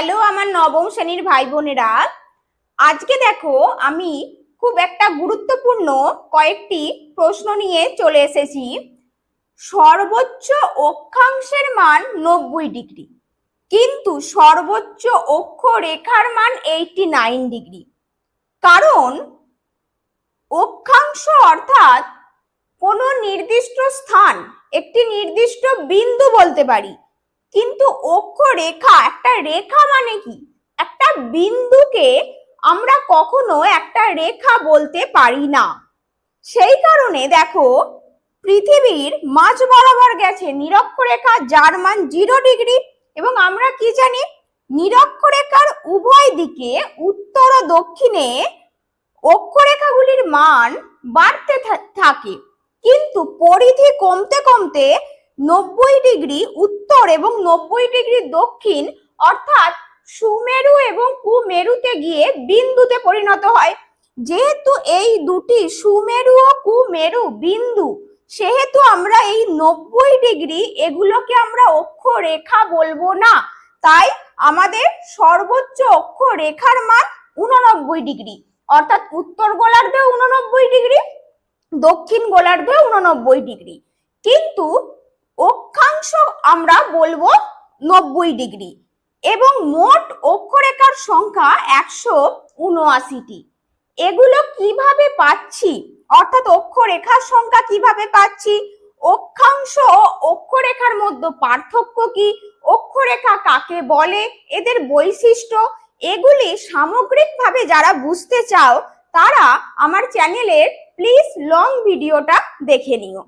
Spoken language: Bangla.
হ্যালো আমার নবম শ্রেণীর ভাই বোনেরা, আজকে দেখো আমি খুব একটা গুরুত্বপূর্ণ কয়েকটি প্রশ্ন নিয়ে চলে এসেছি। সর্বোচ্চ অক্ষাংশের মান 90 ডিগ্রি, কিন্তু সর্বোচ্চ অক্ষরেখার মান 89 ডিগ্রি। কারণ অক্ষাংশ অর্থাৎ কোনো নির্দিষ্ট স্থান, একটি নির্দিষ্ট বিন্দু বলতে পারি, কিন্তু অক্ষরেখা একটা রেখা মানে কি? একটা বিন্দুকে আমরা কখনো একটা রেখা বলতে পারি না। সেই কারণে দেখো পৃথিবীর মাঝ বরাবর গেছে নিরক্ষরেখা, যার মান 0 ডিগ্রি। এবং আমরা কি জানি, নিরক্ষরেখার উভয় দিকে উত্তর ও দক্ষিণে অক্ষরেখাগুলির মান বাড়তে থাকে, কিন্তু পরিধি কমতে কমতে 90 ডিগ্রি উত্তর এবং 90 ডিগ্রি দক্ষিণ অর্থাৎ সুমেরু এবং কুমেরুতে গিয়ে বিন্দুতে পরিণত হয়। যেহেতু এই দুটি সুমেরু ও কুমেরু বিন্দু, সেহেতু আমরা এই 90 ডিগ্রি এগুলোকে আমরা অক্ষরেখা বলবো না। তাই আমাদের সর্বোচ্চ অক্ষরেখার মান 89 ডিগ্রি, অর্থাৎ উত্তর গোলার্ধে 89 ডিগ্রি, দক্ষিণ গোলার্ধে 89 ডিগ্রি, কিন্তু অক্ষাংশ আমরা বলবো 90 ডিগ্রি। এবং মোট অক্ষরেখার সংখ্যা 179টি। এগুলো কিভাবে পাচ্ছি, অর্থাৎ অক্ষরেখার সংখ্যা কিভাবে পাচ্ছি, অক্ষাংশ ও অক্ষরেখার মধ্যে পার্থক্য কি, অক্ষরেখা কাকে বলে, এদের বৈশিষ্ট্য, এগুলি সামগ্রিকভাবে যারা বুঝতে চাও তারা আমার চ্যানেলের প্লিজ লং ভিডিওটা দেখে নিও।